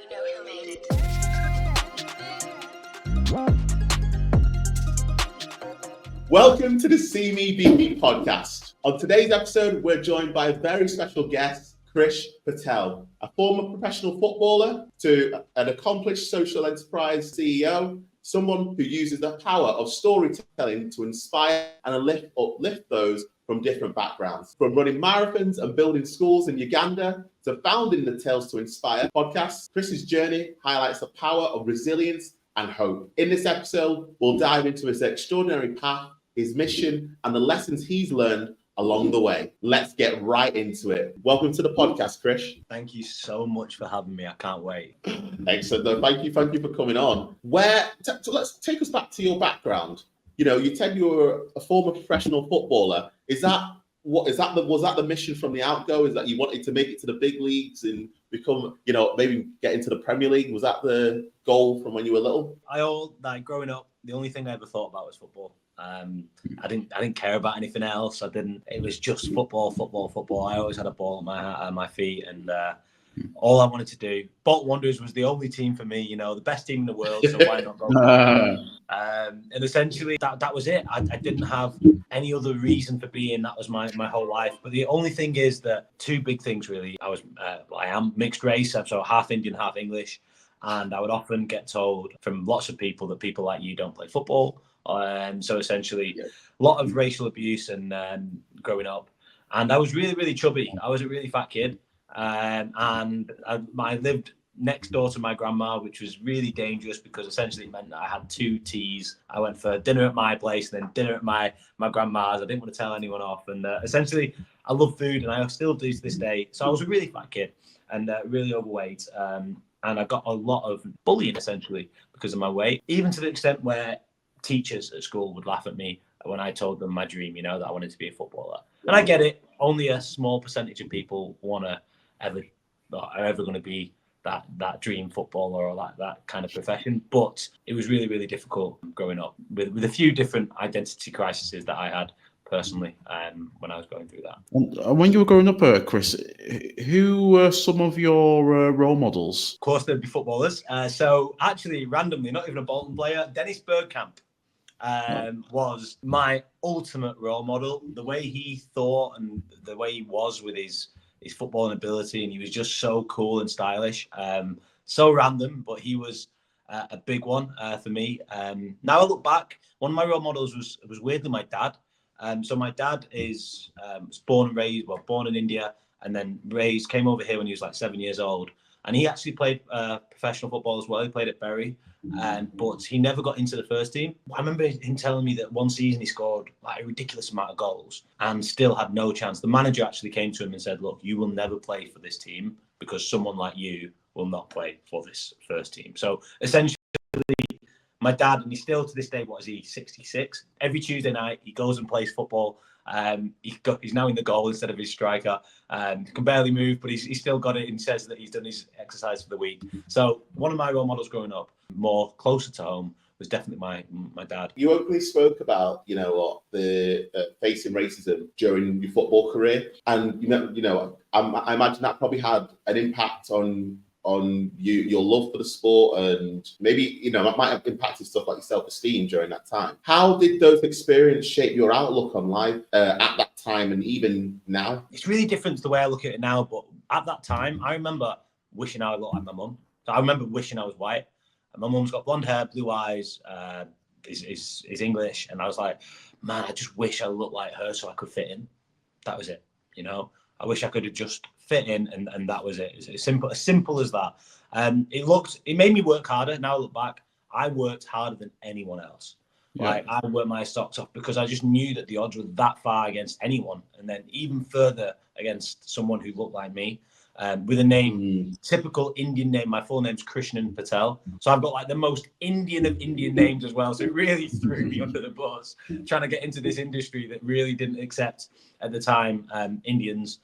you know who made it. Welcome to the See Me Be Me podcast. On today's episode, we're joined by a very special guest, Krish Patel, a former professional footballer to an accomplished social enterprise CEO, someone who uses the power of storytelling to inspire and uplift those from different backgrounds. From running marathons and building schools in Uganda to founding the Tales to Inspire podcast, Krish's journey highlights the power of resilience and hope. In this episode, we'll dive into his extraordinary path, his mission, and the lessons he's learned along the way. Let's get right into it. Welcome to the podcast, Krish. Thank you so much for having me. I can't wait. Excellent. No, thank you for coming on. So let's take us back to your background. You know, you said you were a former professional footballer. Was that the mission from the outgo? Is that you wanted to make it to the big leagues and become, maybe get into the Premier League? Was that the goal from when you were little? Growing up, the only thing I ever thought about was football. I didn't care about anything else. It was just football. I always had a ball at my feet, and all I wanted to do. Bolton Wanderers was the only team for me, the best team in the world. So why not go? And essentially, that was it. I didn't have any other reason for being. That was my whole life. But the only thing is that two big things really. I am mixed race, so half Indian, half English, and I would often get told from lots of people that people like you don't play football. So essentially, a lot of racial abuse and growing up, and I was really, really chubby. I was a really fat kid, and I lived next door to my grandma, which was really dangerous because essentially it meant that I had two teas. I went for dinner at my place, and then dinner at my grandma's. I didn't want to tell anyone off, and essentially I love food, and I still do to this day. So I was a really fat kid and really overweight, and I got a lot of bullying essentially because of my weight, even to the extent where teachers at school would laugh at me when I told them my dream, that I wanted to be a footballer. And I get it. Only a small percentage of people are ever going to be that dream footballer or that kind of profession. But it was really, really difficult growing up with a few different identity crises that I had personally when I was going through that. And when you were growing up, Chris, who were some of your role models? Of course, there'd be footballers. So actually, randomly, not even a Bolton player, Dennis Bergkamp was my ultimate role model. The way he thought and the way he was with his footballing ability, and he was just so cool and stylish. So random, but he was a big one for me. Now I look back, one of my role models was weirdly my dad. So my dad was born in India, and then came over here when he was like 7 years old. And he actually played professional football as well. He played at Bury, but he never got into the first team. I remember him telling me that one season he scored like a ridiculous amount of goals and still had no chance. The manager actually came to him and said, "Look, you will never play for this team because someone like you will not play for this first team." So essentially, my dad, and he's still to this day, 66? Every Tuesday night, he goes and plays football. He's now in the goal instead of his striker. Can barely move, but he's still got it and says that he's done his exercise for the week. So one of my role models growing up, more closer to home, was definitely my dad. You openly spoke about, the facing racism during your football career, and I imagine that probably had an impact on your love for the sport, and maybe that might have impacted stuff like your self-esteem during that time. How did those experiences shape your outlook on life at that time and even now? It's really different to the way I look at it now, but at that time I remember wishing I looked like my mum. So I remember wishing I was white, and my mum's got blonde hair, blue eyes, is English, and I was like, man, I just wish I looked like her so I could fit in. That was it. I wish I could have just fit in, and that was it. It's as simple as that. It made me work harder. Now I look back, I worked harder than anyone else. Yeah. Like, I worked my socks off because I just knew that the odds were that far against anyone, and then even further against someone who looked like me. With a name, typical Indian name. My full name's Krish Patel. So I've got like the most Indian of Indian names as well. So it really threw me under the bus trying to get into this industry that really didn't accept at the time Indians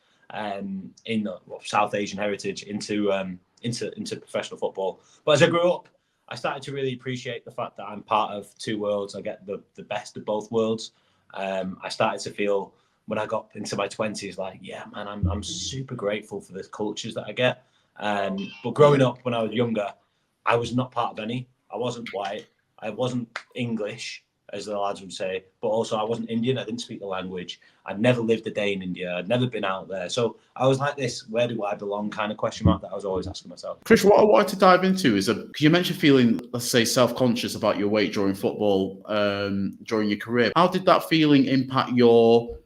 in South Asian heritage into professional football. But as I grew up, I started to really appreciate the fact that I'm part of two worlds. I get the best of both worlds. I started to feel when I got into my 20s, like, yeah, man, I'm super grateful for the cultures that I get. But growing up when I was younger, I was not part of any. I wasn't white. I wasn't English, as the lads would say, but also I wasn't Indian. I didn't speak the language. I'd never lived a day in India. I'd never been out there. So I was like this, where do I belong kind of question mark that I was always asking myself. Krish, what I wanted to dive into is, because you mentioned feeling, let's say, self-conscious about your weight during football, during your career. How did that feeling impact your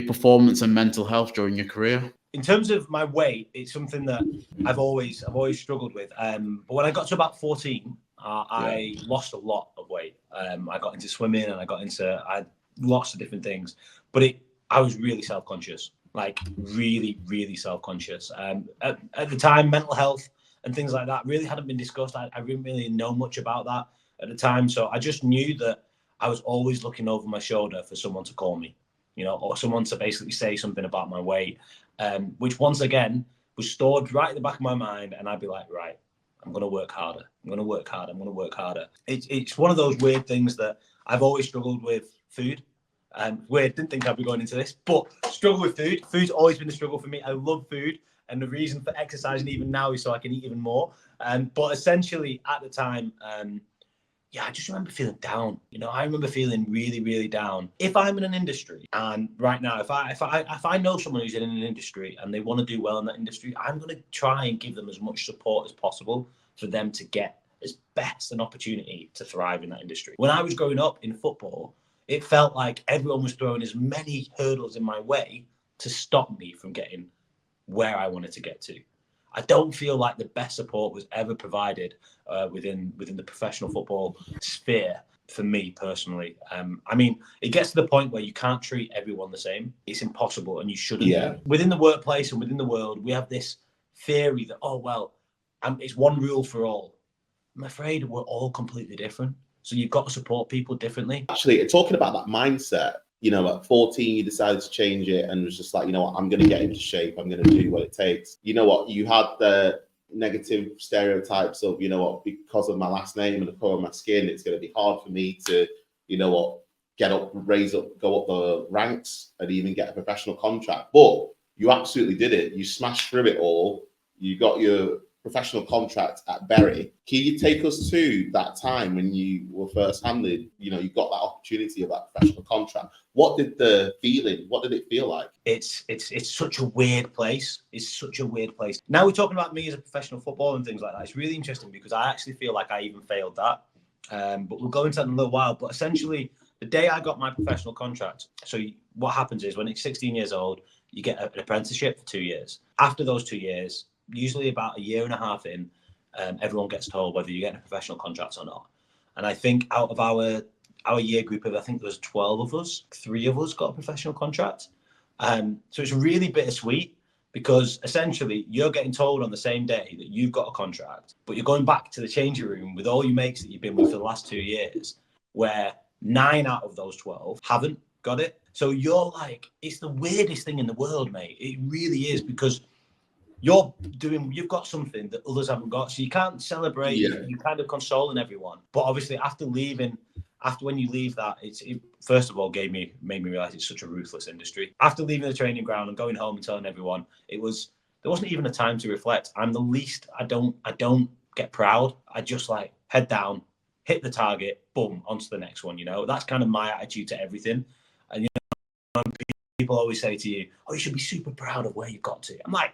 performance and mental health during your career? In terms of my weight, it's something that I've always struggled with. But when I got to about 14, I lost a lot of weight. I got into swimming and I had lots of different things. But I was really self-conscious, like really, really self-conscious. At the time, mental health and things like that really hadn't been discussed. I didn't really know much about that at the time. So I just knew that I was always looking over my shoulder for someone to call me, or someone to basically say something about my weight. Which once again was stored right at the back of my mind, and I'd be like, right, I'm going to work harder. I'm going to work harder. I'm going to work harder. It's one of those weird things that I've always struggled with food. Weird, didn't think I'd be going into this, but struggle with food. Food's always been a struggle for me. I love food, and the reason for exercising even now is so I can eat even more. But essentially at the time, I just remember feeling down. I remember feeling really, really down. If I'm in an industry, and right now, if I know someone who's in an industry and they want to do well in that industry, I'm going to try and give them as much support as possible for them to get as best an opportunity to thrive in that industry. When I was growing up in football, it felt like everyone was throwing as many hurdles in my way to stop me from getting where I wanted to get to. I don't feel like the best support was ever provided within the professional football sphere for me personally. I mean, it gets to the point where you can't treat everyone the same. It's impossible, and you shouldn't. Yeah. Within the workplace and within the world, we have this theory that, it's one rule for all. I'm afraid we're all completely different. So you've got to support people differently. Actually, talking about that mindset, at 14, you decided to change it and was just like, I'm going to get into shape. I'm going to do what it takes. You had the negative stereotypes of, because of my last name and the color of my skin, it's going to be hard for me to, get up, raise up, go up the ranks and even get a professional contract. But you absolutely did it. You smashed through it all. You got your professional contract at Bury. Can you take us to that time when you were first handed, you got that opportunity of that professional contract? What did it feel like? It's such a weird place. It's such a weird place. Now we're talking about me as a professional footballer and things like that. It's really interesting because I actually feel like I even failed that. But we'll go into that in a little while. But essentially, the day I got my professional contract, so what happens is when it's 16 years old, you get an apprenticeship for 2 years. After those 2 years, usually about a year and a half in, everyone gets told whether you get a professional contract or not. And I think out of our year group of, I think there was 12 of us, 3 of us got a professional contract. So it's really bittersweet because essentially you're getting told on the same day that you've got a contract, but you're going back to the changing room with all your mates that you've been with for the last 2 years, where 9 out of those 12 haven't got it. So you're like, it's the weirdest thing in the world, mate. It really is, because you've got something that others haven't got, so you can't celebrate. You're kind of consoling everyone. But obviously after when you leave that, it first of all made me realize it's such a ruthless industry. After leaving the training ground and going home and telling everyone, there wasn't even a time to reflect. I'm the least, I don't get proud. I just like head down, hit the target, boom, on to the next one. That's kind of my attitude to everything. And people always say to you, you should be super proud of where you've got to. I'm like,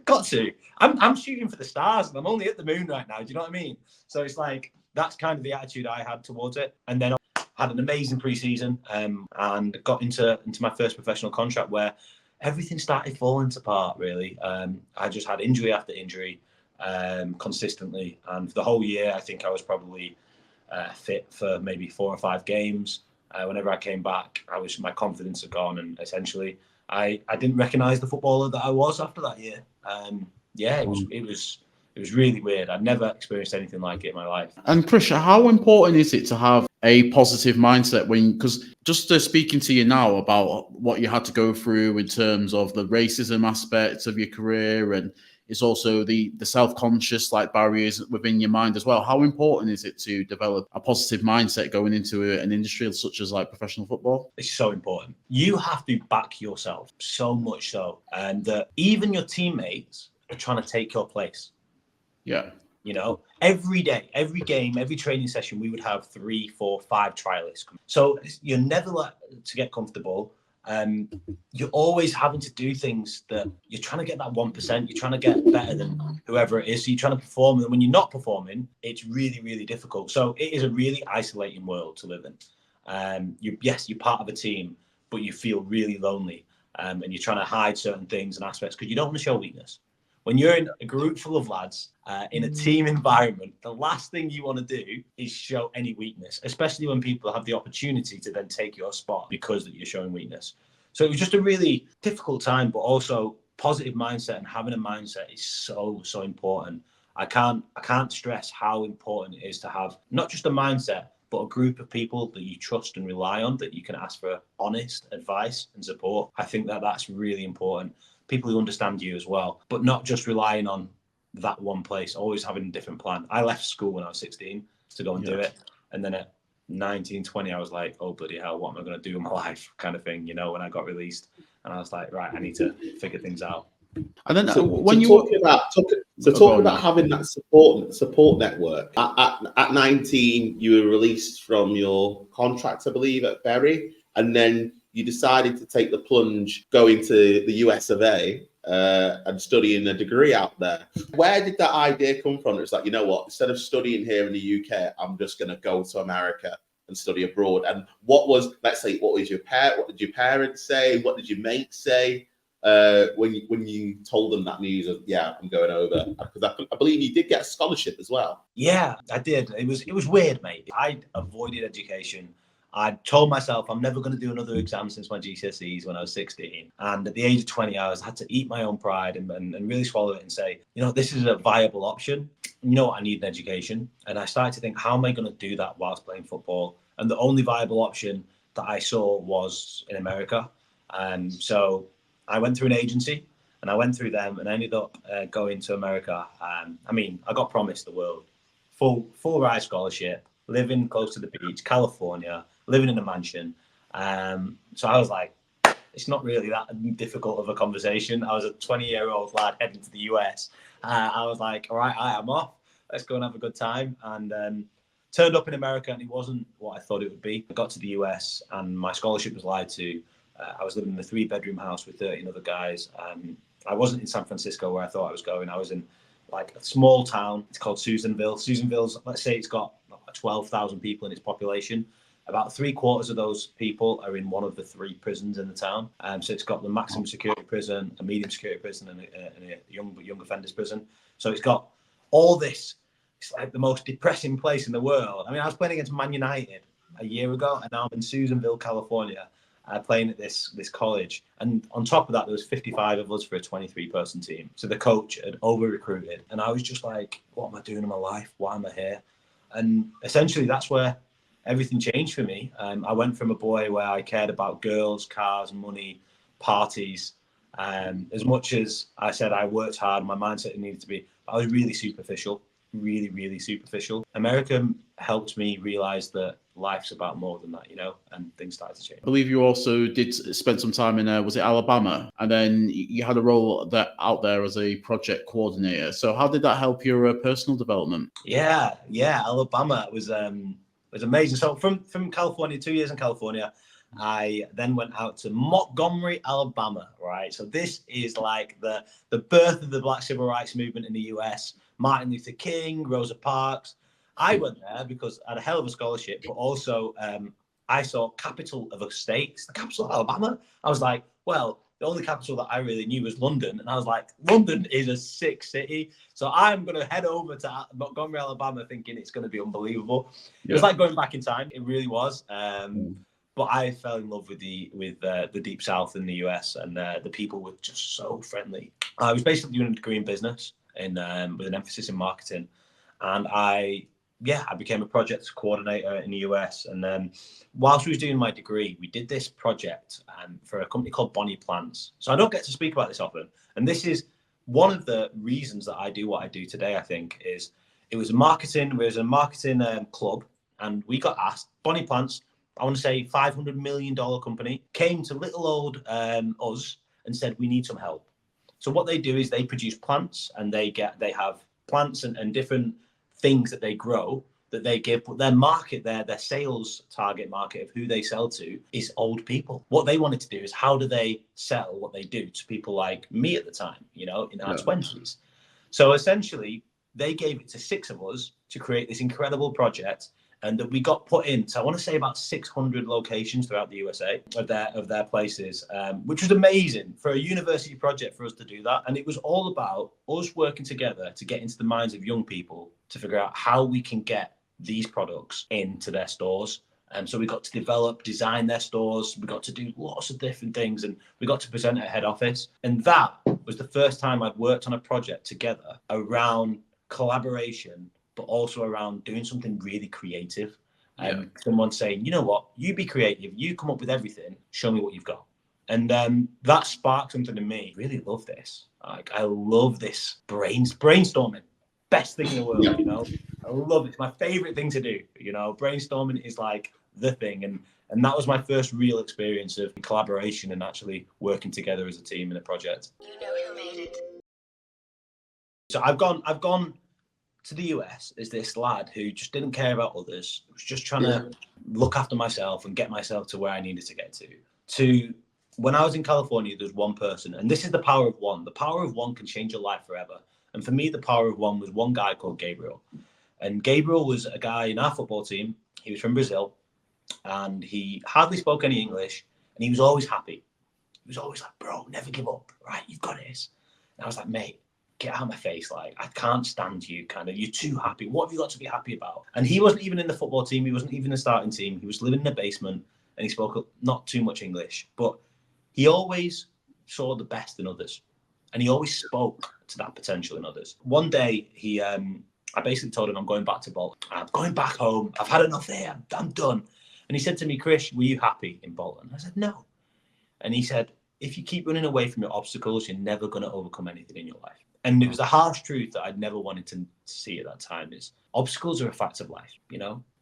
got to. I'm shooting for the stars and I'm only at the moon right now. Do you know what I mean? So it's like, that's kind of the attitude I had towards it. And then I had an amazing pre-season and got into my first professional contract where everything started falling apart, really. I just had injury after injury consistently. And for the whole year, I think I was probably fit for maybe 4 or 5 games. Whenever I came back, my confidence had gone, and essentially I didn't recognise the footballer that I was after that year. It was really weird. I'd never experienced anything like it in my life. And Krish, how important is it to have a positive mindset because just speaking to you now about what you had to go through in terms of the racism aspects of your career, and it's also the self-conscious barriers within your mind as well. How important is it to develop a positive mindset going into an industry such as professional football? It's so important. You have to back yourself so much so, and that even your teammates are trying to take your place. Yeah. You know, every day, every game, every training session, we would have 3, 4, 5 trialists. So you're never like to get comfortable. You're always having to do things that you're trying to get that 1%. You're trying to get better than whoever it is. So you're trying to perform. And when you're not performing, it's really, really difficult. So it is a really isolating world to live in. You're part of a team, but you feel really lonely. And you're trying to hide certain things and aspects because you don't want to show weakness. When you're in a group full of lads in a team environment, the last thing you want to do is show any weakness, especially when people have the opportunity to then take your spot because that you're showing weakness. So it was just a really difficult time, but also positive mindset, and having a mindset is so, so important. I can't stress how important it is to have not just a mindset, but a group of people that you trust and rely on, that you can ask for honest advice and support. I think that that's really important. People who understand you as well, but not just relying on that one place, always having a different plan. I left school when I was 16 to go and do it. And then at 19, 20, I was like, oh, bloody hell, what am I going to do in my life kind of thing, you know, when I got released. And I was like, right, I need to figure things out. And then when you talk about having that support network, at 19, you were released from your contract, I believe, at Bury, and then you decided to take the plunge, going to the US of A and studying a degree out there. Where did that idea come from? It's like, you know what, instead of studying here in the UK, I'm just going to go to America and study abroad. And what was your what did your parents say? What did your mates say when you told them that news of, yeah, I'm going over? Because I believe you did get a scholarship as well. Yeah, I did. It was weird, mate. I avoided education. I told myself I'm never going to do another exam since my GCSEs when I was 16. And at the age of 20, I had to eat my own pride and really swallow it and say, you know, this is a viable option. You know what, I need an education. And I started to think, how am I going to do that whilst playing football? And the only viable option that I saw was in America. So I went through an agency and I went through them and I ended up going to America. I mean, I got promised the world, full ride scholarship, living close to the beach, California, living in a mansion. So I was like, it's not really that difficult of a conversation. I was a 20-year-old lad heading to the US. I was like, all right, I'm off. Let's go and have a good time. And turned up in America and it wasn't what I thought it would be. I got to the US and my scholarship was lied to. I was living in a 3-bedroom house with 13 other guys. I wasn't in San Francisco where I thought I was going. I was in like a small town. It's called Susanville. Susanville's, let's say it's got 12,000 people in its population. About 3/4 of those people are in one of the 3 prisons in the town. So it's got the maximum security prison, a medium security prison, and a young offenders prison. So it's got all this. It's like the most depressing place in the world. I mean, I was playing against Man United a year ago, and now I'm in Susanville, California, playing at this college. And on top of that, there was 55 of us for a 23-person team. So the coach had over-recruited. And I was just like, what am I doing in my life? Why am I here? And essentially, that's where everything changed for me. I went from a boy where I cared about girls, cars, money, parties. As much as I said I worked hard, my mindset needed to be, I was really superficial, really, really superficial. America helped me realize that life's about more than that, you know, and things started to change. I believe you also did spend some time in, was it Alabama? And then you had a role out there as a project coordinator. So how did that help your personal development? Yeah. Alabama was amazing. So from California, 2 years in California, I then went out to Montgomery, Alabama, right? So this is like the birth of the Black Civil Rights Movement in the US. Martin Luther King, Rosa Parks. I went there because I had a hell of a scholarship, but also I saw capital of a state. It's the capital of Alabama. I was like, well, the only capital that I really knew was London. And I was like, London is a sick city. So I'm going to head over to Montgomery, Alabama, thinking it's going to be unbelievable. Yeah. It was like going back in time. It really was. But I fell in love with the Deep South in the US, and the people were just so friendly. I was basically doing a degree in business with an emphasis in marketing. And I became a project coordinator in the US. And then whilst we was doing my degree, we did this project for a company called Bonnie Plants. So I don't get to speak about this often. And this is one of the reasons that I do what I do today, I think, is it was a marketing club. And we got asked, Bonnie Plants, I want to say $500 million company, came to little old us and said, we need some help. So what they do is they produce plants, and they have plants and different things that they grow that they give, but their market, their sales target market of who they sell to is old people. What they wanted to do is, how do they sell what they do to people like me at the time, in our 20s? So essentially, they gave it to 6 of us to create this incredible project, and that we got put into, I want to say, about 600 locations throughout the USA of their places, which was amazing for a university project for us to do that. And it was all about us working together to get into the minds of young people to figure out how we can get these products into their stores. And so we got to design their stores. We got to do lots of different things, and we got to present at head office. And that was the first time I'd worked on a project together around collaboration, but also around doing something really creative. Someone saying, you know what, you be creative, you come up with everything, show me what you've got. And that sparked something in me. I really love this. Like, I love this brainstorming. Best thing in the world, I love it. It's my favorite thing to do. Brainstorming is like the thing. And that was my first real experience of collaboration and actually working together as a team in a project. You know who made it. So I've gone to the US as this lad who just didn't care about others, was just trying to look after myself and get myself to where I needed to get to when I was in California, there's one person, and this is the power of one. The power of one can change your life forever. And for me, the power of one was one guy called Gabriel. And Gabriel was a guy in our football team. He was from Brazil, and he hardly spoke any English, and he was always happy. He was always like, bro, never give up, right? You've got this. And I was like, mate, get out of my face. Like, I can't stand you, kind of. You're too happy. What have you got to be happy about? And he wasn't even in the football team. He wasn't even in the starting team. He was living in a basement, and he spoke not too much English. But he always saw the best in others, and he always spoke to that potential in others. One day, I basically told him, I'm going back to Bolton. I'm going back home. I've had enough here. I'm done. And he said to me, Krish, were you happy in Bolton? I said, no. And he said, if you keep running away from your obstacles, you're never going to overcome anything in your life. And it was a harsh truth that I'd never wanted to see at that time, is obstacles are a fact of life.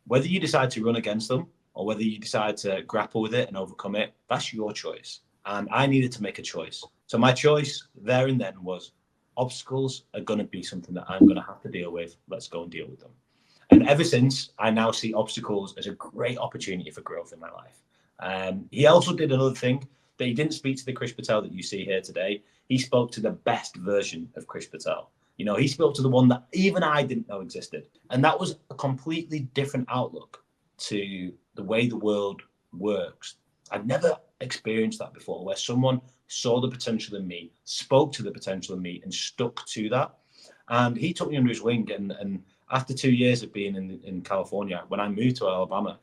Whether you decide to run against them or whether you decide to grapple with it and overcome it, that's your choice. And I needed to make a choice. So my choice there and then was, obstacles are going to be something that I'm going to have to deal with. Let's go and deal with them. And ever since, I now see obstacles as a great opportunity for growth in my life. He also did another thing, that he didn't speak to the Krish Patel that you see here today. He spoke to the best version of Krish Patel. He spoke to the one that even I didn't know existed. And that was a completely different outlook to the way the world works. I've never experienced that before, where someone saw the potential in me, spoke to the potential in me, and stuck to that. And he took me under his wing. And after 2 years of being in California, when I moved to Alabama,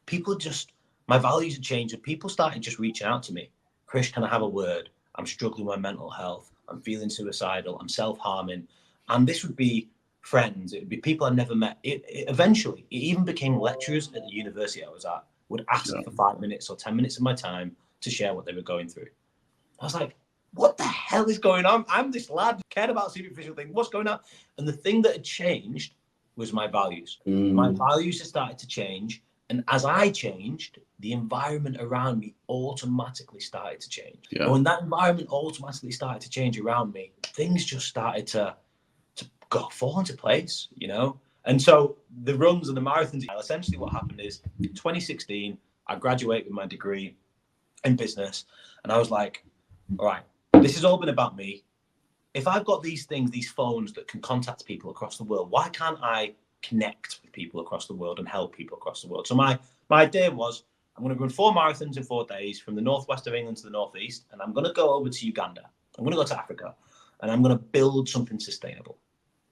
my values had changed, and people started just reaching out to me. Krish, can I have a word? I'm struggling with my mental health. I'm feeling suicidal. I'm self-harming. And this would be friends. It would be people I'd never met. Eventually, it even became lecturers at the university I was at would ask for 5 minutes or 10 minutes of my time to share what they were going through. I was like, what the hell is going on? I'm this lad, cared about superficial things. What's going on? And the thing that had changed was my values. My values had started to change. And as I changed, the environment around me automatically started to change. And when that environment automatically started to change around me, things just started to fall into place, And so the runs and the marathons, essentially what happened is, 2016, I graduated with my degree in business. And I was like, all right, this has all been about me. If I've got these things, these phones that can contact people across the world, why can't I connect with people across the world and help people across the world? So my idea was, I'm going to run 4 marathons in 4 days from the northwest of England to the northeast, and I'm going to go over to Uganda. I'm going to go to Africa, and I'm going to build something sustainable.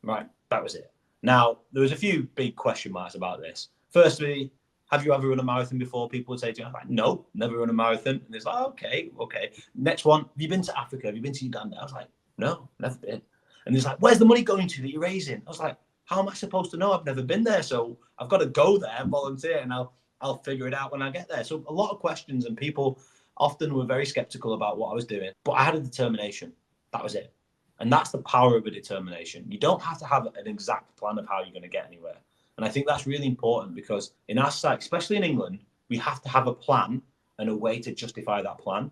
Right, that was it. Now, there was a few big question marks about this. Firstly, have you ever run a marathon before? People would say to you, I'm like, no, never run a marathon. And it's like, okay. Next one, have you been to Africa? Have you been to Uganda? I was like, no, never been. And it's like, where's the money going to that you're raising? I was like, how am I supposed to know? I've never been there. So I've got to go there and volunteer, and I'll figure it out when I get there. So a lot of questions, and people often were very skeptical about what I was doing, but I had a determination. That was it. And that's the power of a determination. You don't have to have an exact plan of how you're going to get anywhere. And I think that's really important, because in our society, especially in England, we have to have a plan and a way to justify that plan.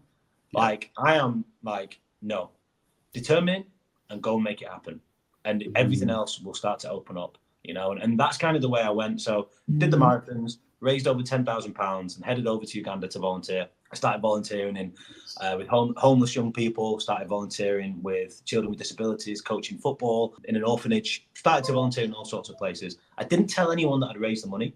Like, I am like, no, determined, and go and make it happen. And everything else will start to open up, you know, and that's kind of the way I went. So did the marathons, raised over £10,000 and headed over to Uganda to volunteer. I started volunteering with homeless young people, started volunteering with children with disabilities, coaching football in an orphanage, started to volunteer in all sorts of places. I didn't tell anyone that I'd raised the money.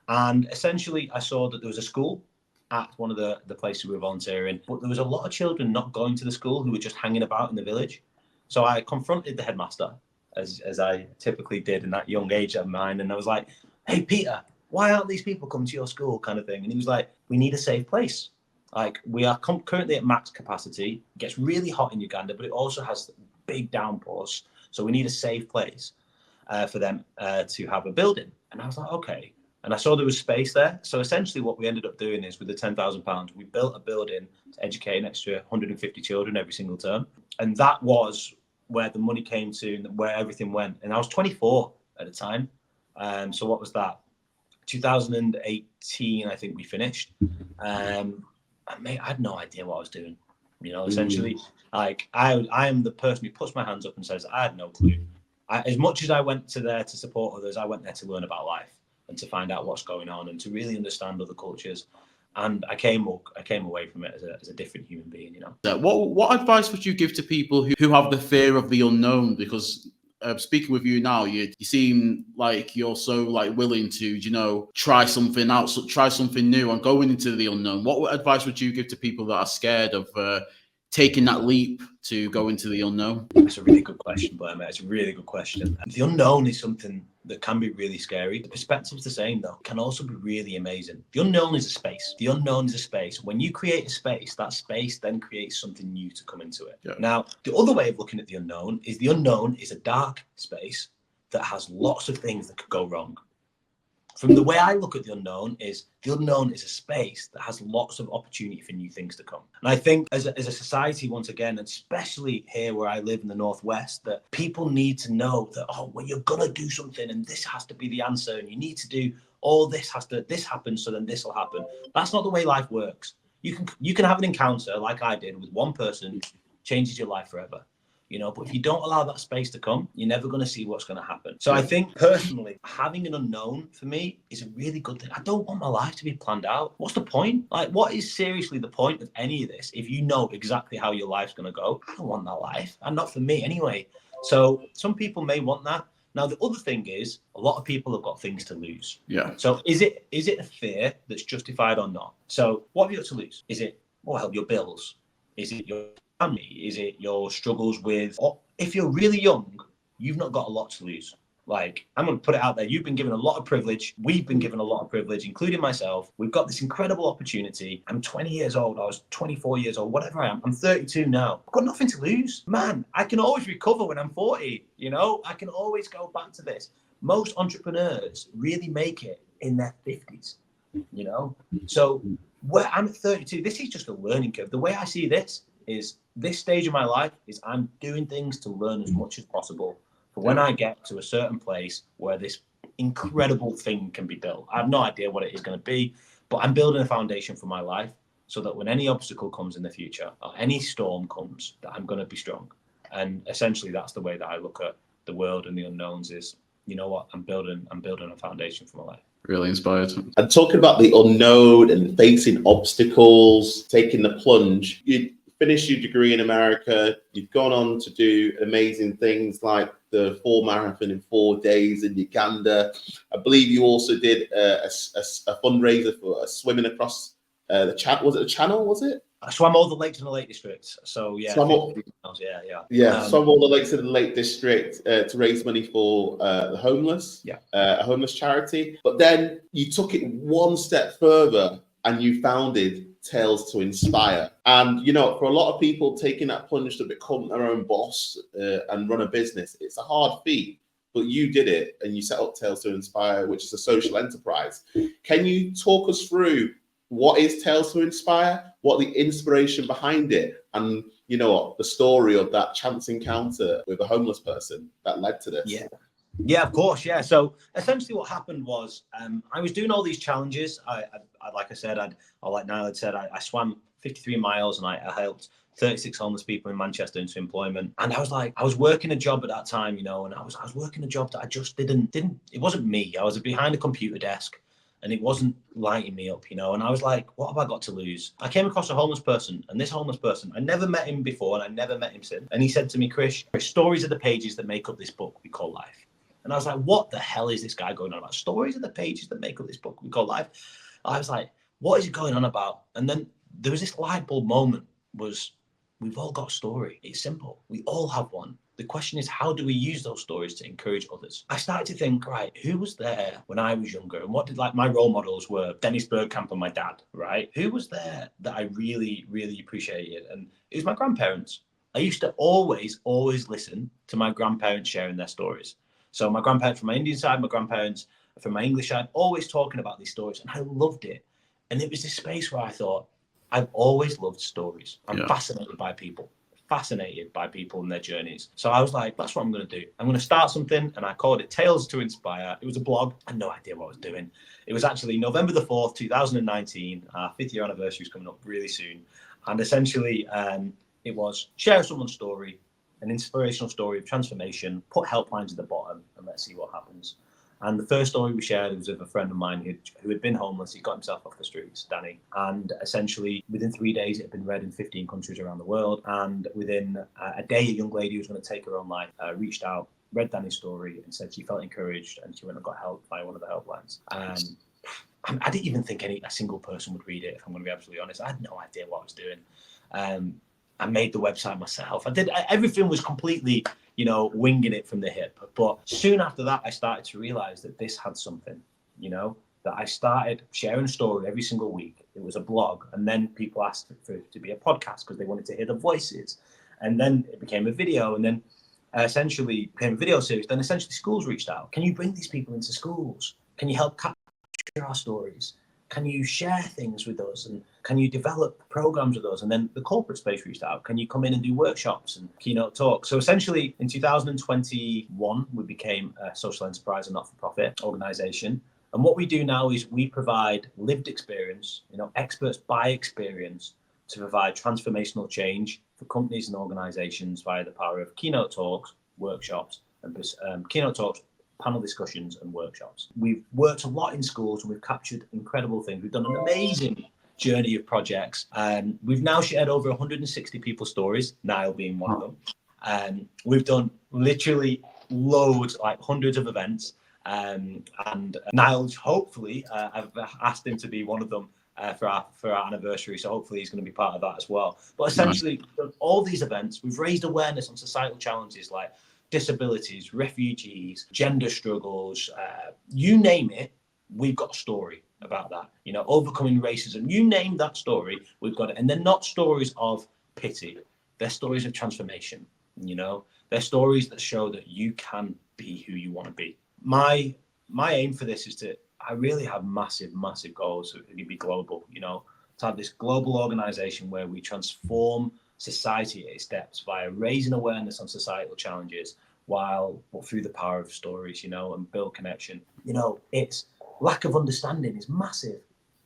And essentially I saw that there was a school at one of the places we were volunteering, but there was a lot of children not going to the school who were just hanging about in the village. So I confronted the headmaster, as I typically did in that young age of mine. And I was like, hey, Peter, why aren't these people coming to your school, kind of thing? And he was like, we need a safe place. Like, we are currently at max capacity. It gets really hot in Uganda, but it also has big downpours. So we need a safe place for them to have a building. And I was like, okay. And I saw there was space there. So essentially what we ended up doing is with the £10,000, we built a building to educate an extra 150 children every single term. And that was where the money came to and where everything went. And I was 24 at the time. So what was that? 2018, I think we finished. Mate, I had no idea what I was doing. You know, essentially, like I am the person who puts my hands up and says, I had no clue. As much as I went to there to support others, I went there to learn about life and to find out what's going on and to really understand other cultures. And I came away from it as a different human being, you know. What advice would you give to people who have the fear of the unknown? Because speaking with you now, you seem like you're so like willing to, you know, try something out, try something new and going into the unknown. What advice would you give to people that are scared of taking that leap to go into the unknown? That's a really good question, Blair, mate. It's a really good question. The unknown is something that can be really scary. The perspective's the same, though. It can also be really amazing. The unknown is a space. The unknown is a space. When you create a space, that space then creates something new to come into it. Yeah. Now, the other way of looking at the unknown is a dark space that has lots of things that could go wrong. From the way I look at the unknown is a space that has lots of opportunity for new things to come. And I think as a society, once again, especially here where I live in the Northwest, that people need to know that, well, you're going to do something and this has to be the answer. And you need to do all this happens. So then this will happen. That's not the way life works. You can have an encounter like I did with one person, changes your life forever. You know, but if you don't allow that space to come, you're never going to see what's going to happen. So I think personally, having an unknown for me is a really good thing. I don't want my life to be planned out. What's the point? Like, what is seriously the point of any of this if you know exactly how your life's going to go? I don't want that life, and not for me anyway. So some people may want that. Now, the other thing is a lot of people have got things to lose. Yeah. So is it a fear that's justified or not? So what have you got to lose? Is it, your bills? Is it your family? Is it your struggles with, or if you're really young, you've not got a lot to lose. Like, I'm going to put it out there. You've been given a lot of privilege. We've been given a lot of privilege, including myself. We've got this incredible opportunity. I'm 20 years old. I was 24 years old, whatever I am. I'm 32 now. I've got nothing to lose. Man, I can always recover when I'm 40. You know, I can always go back to this. Most entrepreneurs really make it in their 50s, you know? So where I'm at 32, this is just a learning curve. The way I see this is this stage of my life is I'm doing things to learn as much as possible for when I get to a certain place where this incredible thing can be built. I have no idea what it is going to be, but I'm building a foundation for my life so that when any obstacle comes in the future or any storm comes, that I'm going to be strong. And essentially that's the way that I look at the world and the unknowns is, you know what, I'm building a foundation for my life. Really inspired. And talking about the unknown and facing obstacles, taking the plunge, you finished your degree in America, you've gone on to do amazing things like the full marathon in 4 days in Uganda. I believe you also did a fundraiser for swimming across the channel. Was it the channel, was it? I swam all the lakes in the Lake District. So yeah, swam all the lakes in the Lake District to raise money for the homeless, a homeless charity. But then you took it one step further and you founded Tales to Inspire. And, you know, for a lot of people taking that plunge to become their own boss and run a business, it's a hard feat. But you did it and you set up Tales to Inspire, which is a social enterprise. Can you talk us through what is Tales to Inspire, what the inspiration behind it, and, you know, the story of that chance encounter with a homeless person that led to this? Yeah, of course. Yeah. So essentially what happened was I was doing all these challenges. I like I said, like Niall had said, I swam 53 miles, and I helped 36 homeless people in Manchester into employment. And I was like, I was working a job at that time, you know, and I was working a job that I just didn't, it wasn't me. I was behind a computer desk and it wasn't lighting me up, you know, and I was like, what have I got to lose? I came across a homeless person, and this homeless person, I never met him before and I never met him since. And he said to me, Krish, stories are the pages that make up this book we call life. And I was like, what the hell is this guy going on about? Stories are the pages that make up this book we call life. I was like, what is he going on about? And then there was this light bulb moment, was we've all got a story. It's simple. We all have one. The question is, how do we use those stories to encourage others? I started to think, right, who was there when I was younger? And what did, like, my role models were Dennis Bergkamp and my dad, right? Who was there that I really, really appreciated? And it was my grandparents. I used to always listen to my grandparents sharing their stories. So my grandparents from my Indian side, my grandparents from my English side, always talking about these stories. And I loved it. And it was this space where I thought, I've always loved stories. I'm fascinated by people and their journeys. So I was like, that's what I'm going to do. I'm going to start something. And I called it Tales to Inspire. It was a blog. I had no idea what I was doing. It was actually November the 4th, 2019. Our 5th year anniversary is coming up really soon. And essentially, it was share someone's story, an inspirational story of transformation, put helplines at the bottom, and let's see what happens. And the first story we shared was of a friend of mine who had been homeless. He got himself off the streets, Danny. And essentially, within 3 days, it had been read in 15 countries around the world. And within a day, a young lady who was going to take her own life reached out, read Danny's story, and said she felt encouraged, and she went and got help by one of the helplines. I didn't even think a single person would read it, if I'm going to be absolutely honest. I had no idea what I was doing. I made the website myself. Everything was completely, you know, winging it from the hip. But soon after that, I started to realize that this had something, you know, that I started sharing a story every single week. It was a blog. And then people asked for it to be a podcast because they wanted to hear the voices. And then it became a video. And then essentially became a video series. Then essentially schools reached out. Can you bring these people into schools? Can you help capture our stories? Can you share things with us, and can you develop programs with us? And then the corporate space reached out. Can you come in and do workshops and keynote talks? So essentially in 2021, we became a social enterprise and not-for-profit organization. And what we do now is we provide lived experience, you know, experts by experience, to provide transformational change for companies and organizations via the power of keynote talks, workshops, and keynote talks, panel discussions and workshops. We've worked a lot in schools and we've captured incredible things. We've done an amazing journey of projects. We've now shared over 160 people's stories, Niall being one of them. We've done literally loads, like hundreds of events. And Niall's hopefully, I've asked him to be one of them for our anniversary. So hopefully he's going to be part of that as well. But essentially, we've done all these events. We've raised awareness on societal challenges like disabilities, refugees, gender struggles, you name it, we've got a story about that. You know, overcoming racism, you name that story, we've got it. And they're not stories of pity, they're stories of transformation. You know, they're stories that show that you can be who you want to be. My aim for this is I really have massive goals. It could be global, you know, to have this global organization where we transform society at its depths via raising awareness on societal challenges while through the power of stories, you know, and build connection. You know, it's lack of understanding is massive.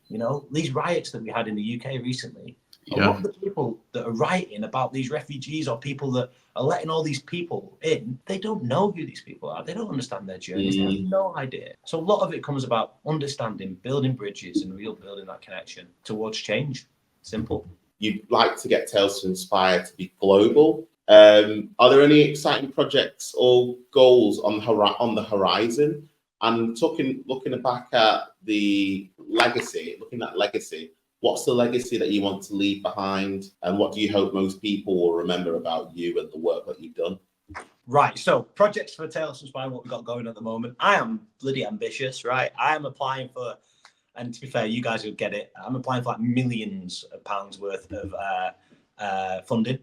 You know, these riots that we had in the UK recently, a lot of the people that are writing about these refugees or people that are letting all these people in, they don't know who these people are. They don't understand their journeys. They have no idea. So a lot of it comes about understanding, building bridges and building that connection towards change. Simple. You'd like to get Tales to Inspire to be global. Are there any exciting projects or goals on the horizon? And looking back at the legacy, what's the legacy that you want to leave behind? And what do you hope most people will remember about you and the work that you've done? Right, so projects for Tales to Inspire, what we've got going at the moment. I am bloody ambitious, right? I am applying for, and to be fair, you guys will get it, I'm applying for like millions of pounds worth of funding.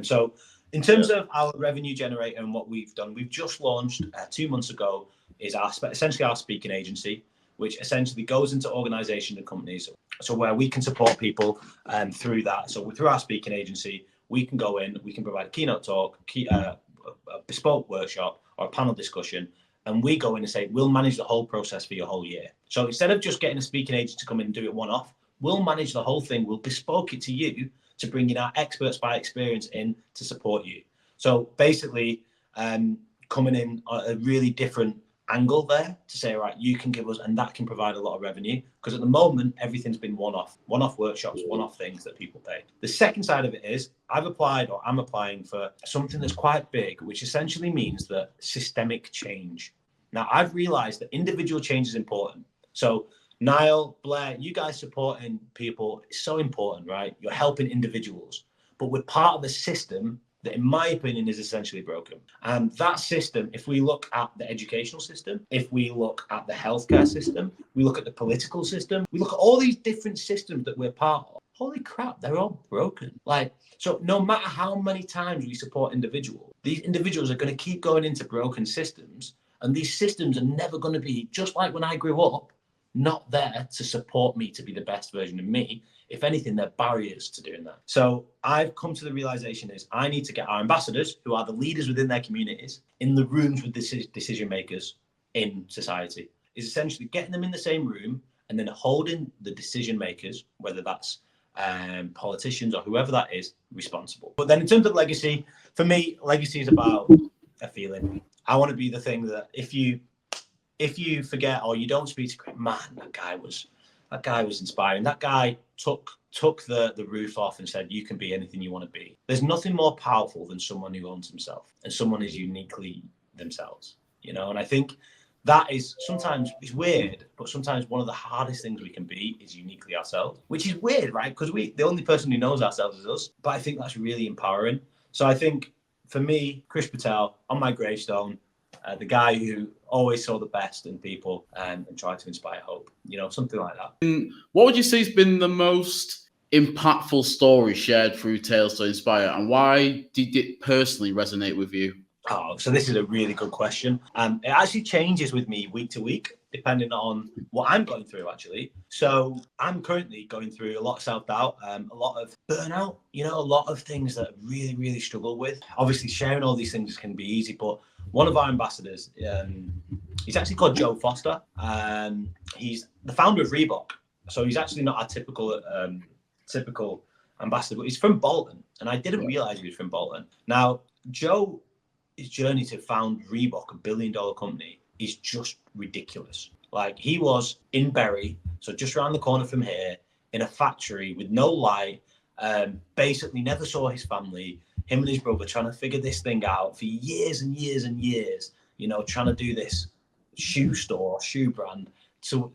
So in terms of our revenue generator and what we've done, we've just launched 2 months ago, is essentially our speaking agency, which essentially goes into organizations and companies. So where we can support people through that. So through our speaking agency, we can go in, we can provide a keynote talk, a bespoke workshop or a panel discussion. And we go in and say, we'll manage the whole process for your whole year. So instead of just getting a speaking agent to come in and do it one-off, We'll manage the whole thing. We'll bespoke it to you to bring in our experts by experience in to support you. So basically, coming in at a really different angle there to say, right, you can give us, and that can provide a lot of revenue, because at the moment everything's been one-off workshops, one-off things that people pay. The second side of it is I'm applying for something that's quite big, which essentially means that systemic change. Now, I've realized that individual change is important. So Niall, Blair, you guys supporting people is so important, right? You're helping individuals, but we're part of a system that, in my opinion, is essentially broken. And that system, if we look at the educational system, if we look at the healthcare system, we look at the political system, we look at all these different systems that we're part of, holy crap, they're all broken. So no matter how many times we support individuals, these individuals are going to keep going into broken systems, and these systems are never going to be, just like when I grew up, not there to support me to be the best version of me. If anything, they're barriers to doing that. So I've come to the realization is I need to get our ambassadors, who are the leaders within their communities, in the rooms with decision makers in society. Is essentially getting them in the same room and then holding the decision makers, whether that's politicians or whoever that is, responsible. But then in terms of legacy, for me, legacy is about a feeling. I want to be the thing that if you forget or you don't speak to, man, that guy was inspiring. That guy took the roof off and said, you can be anything you want to be. There's nothing more powerful than someone who owns himself and someone is uniquely themselves, and I think that is sometimes, it's weird, but sometimes one of the hardest things we can be is uniquely ourselves, which is weird, right? Because the only person who knows ourselves is us. But I think that's really empowering. So I think for me, Krish Patel, on my gravestone, the guy who always saw the best in people and tried to inspire hope, something like that. And what would you say has been the most impactful story shared through Tales to Inspire, and why did it personally resonate with you? Oh, so this is a really good question. It actually changes with me week to week, depending on what I'm going through, actually. So I'm currently going through a lot of self-doubt, a lot of burnout, a lot of things that I really, really struggle with. Obviously, sharing all these things can be easy, but one of our ambassadors, he's actually called Joe Foster. He's the founder of Reebok. So he's actually not our typical ambassador, but he's from Bolton. And I didn't realize he was from Bolton. Now, his journey to found Reebok, $1 billion company, is just ridiculous. He was in Bury, so just around the corner from here, in a factory with no light, basically never saw his family, him and his brother trying to figure this thing out for years and years and years, trying to do this shoe brand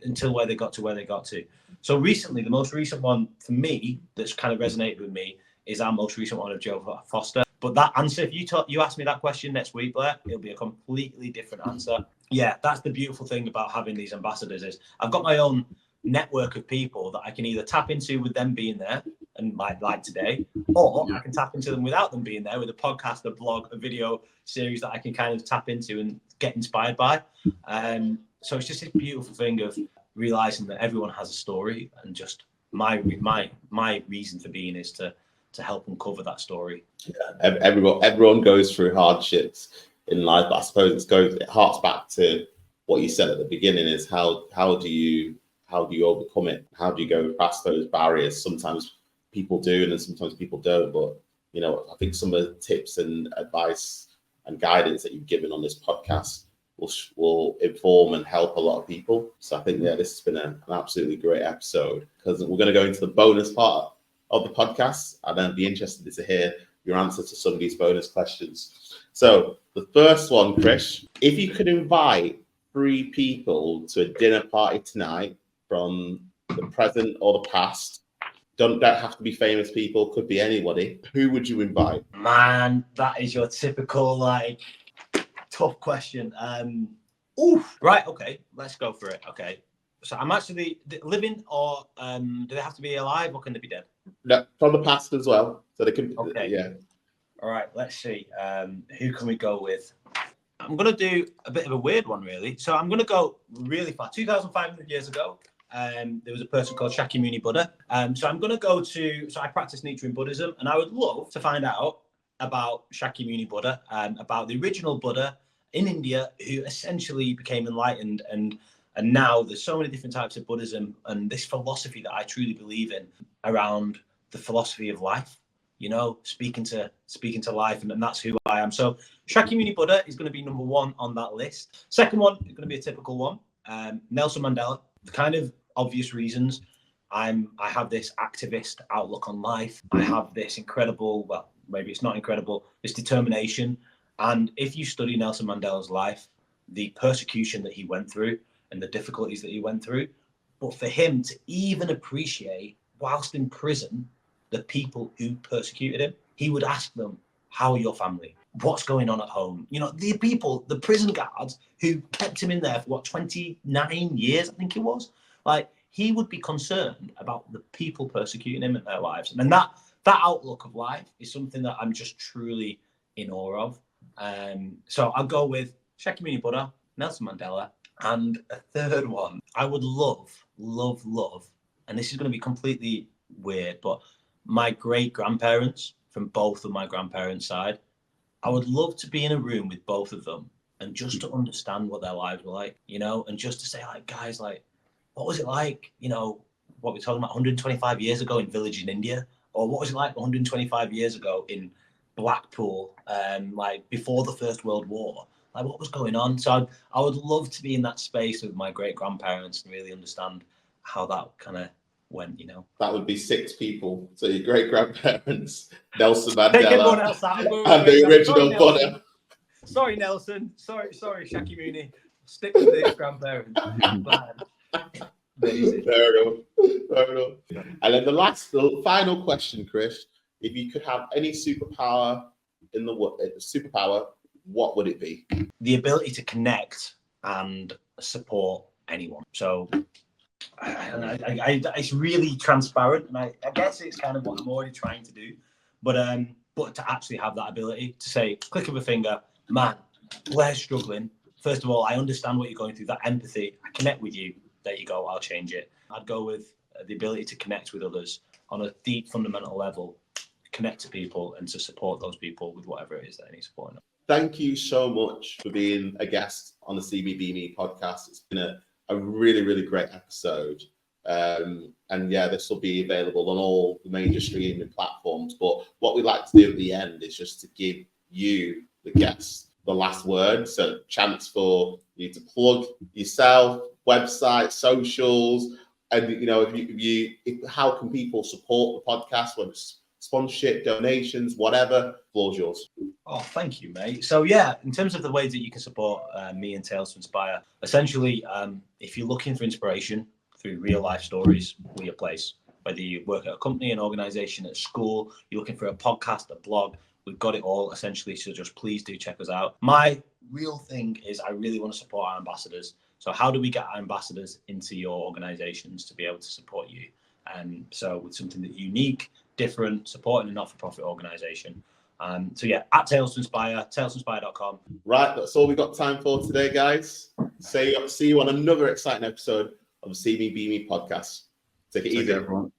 until where they got to. So recently, the most recent one for me that's kind of resonated with me is our most recent one of Joe Foster. But that answer, if you ask me that question next week, Blair, it'll be a completely different answer. Yeah, that's the beautiful thing about having these ambassadors is I've got my own network of people that I can either tap into with them being there and like today, or I can tap into them without them being there with a podcast, a blog, a video series that I can kind of tap into and get inspired by. So it's just this beautiful thing of realizing that everyone has a story, and just my reason for being is to help uncover that story. Yeah, everyone goes through hardships in life, but I suppose it harks back to what you said at the beginning: is how do you overcome it? How do you go past those barriers? Sometimes people do, and then sometimes people don't. But I think some of the tips and advice and guidance that you've given on this podcast will inform and help a lot of people. So I think this has been an absolutely great episode, because we're going to go into the bonus part of the podcast, and I'd be interested to hear your answer to some of these bonus questions. So the first one, Krish, if you could invite 3 people to a dinner party tonight from the present or the past, don't have to be famous people, could be anybody, who would you invite? Man, that is your typical tough question. Right, okay, let's go for it. Okay, so I'm actually living, or do they have to be alive, or can they be dead? No, from the past as well, so they can. Okay. Yeah. All right, let's see. Who can we go with? I'm going to do a bit of a weird one, really. So I'm going to go really far. 2,500 years ago, there was a person called Shakyamuni Buddha. So I'm going to go to, so I practice Nichiren Buddhism, and I would love to find out about Shakyamuni Buddha, about the original Buddha in India, who essentially became enlightened and And now there's so many different types of Buddhism and this philosophy that I truly believe in around the philosophy of life, you know, speaking to life, and that's who I am. So Shakyamuni Buddha is going to be number one on that list. Second one is going to be a typical one. Nelson Mandela, the kind of obvious reasons. I have this activist outlook on life. I have this incredible, well, maybe it's not incredible, this determination. And if you study Nelson Mandela's life, the persecution that he went through and the difficulties that he went through, but for him to even appreciate, whilst in prison, the people who persecuted him, he would ask them, how are your family? What's going on at home? You know, the people, the prison guards who kept him in there for 29 years, I think it was. Like, he would be concerned about the people persecuting him in their lives. And that outlook of life is something that I'm just truly in awe of. So I'll go with Shakyamuni Buddha, Nelson Mandela, and a third one. I would love, and this is going to be completely weird, but my great-grandparents from both of my grandparents' side, I would love to be in a room with both of them and just to understand what their lives were like, you know, and just to say, like, guys, like, what was it like, you know, what we're talking about 125 years ago in village in India? Or what was it like 125 years ago in Blackpool, like before the First World War? Like, what was going on? So I would love to be in that space with my great-grandparents and really understand how that kind of went, you know. That would be 6 people. So your great-grandparents, Nelson Take everyone Mandela, else out. and the original Buddha. Sorry, Nelson. Sorry, Shakyamuni. Stick with the grandparents. Fair enough. And then the final question, Chris, if you could have any superpower in the world, what would it be? The ability to connect and support anyone. So it's really transparent, and I guess it's kind of what I'm already trying to do. But to actually have that ability to say, click of a finger, man, Blair's struggling. First of all, I understand what you're going through, that empathy. I connect with you. There you go, I'll change it. I'd go with the ability to connect with others on a deep, fundamental level, connect to people and to support those people with whatever it is that they need support. Thank you so much for being a guest on the CBBME podcast. It's been a really, really great episode. And yeah, this will be available on all the major streaming platforms. But what we'd like to do at the end is just to give you, the guests, the last word. So chance for you to plug yourself, website, socials, and you know, how can people support the podcast, whether it's sponsorship, donations, whatever, floor's yours. Oh, thank you, mate. So yeah, in terms of the ways that you can support me and Tales to Inspire, essentially, if you're looking for inspiration through real life stories, we're your place. Whether you work at a company, an organization, at school, you're looking for a podcast, a blog, we've got it all essentially. So just please do check us out. My real thing is I really want to support our ambassadors. So how do we get our ambassadors into your organizations to be able to support you? So with something that's unique, different, supporting a not-for-profit organization. So yeah, at Tales to Inspire, talesinspire.com. Right, that's all we got time for today, guys. See you on another exciting episode of the CBBME podcast. Take it easy, everyone.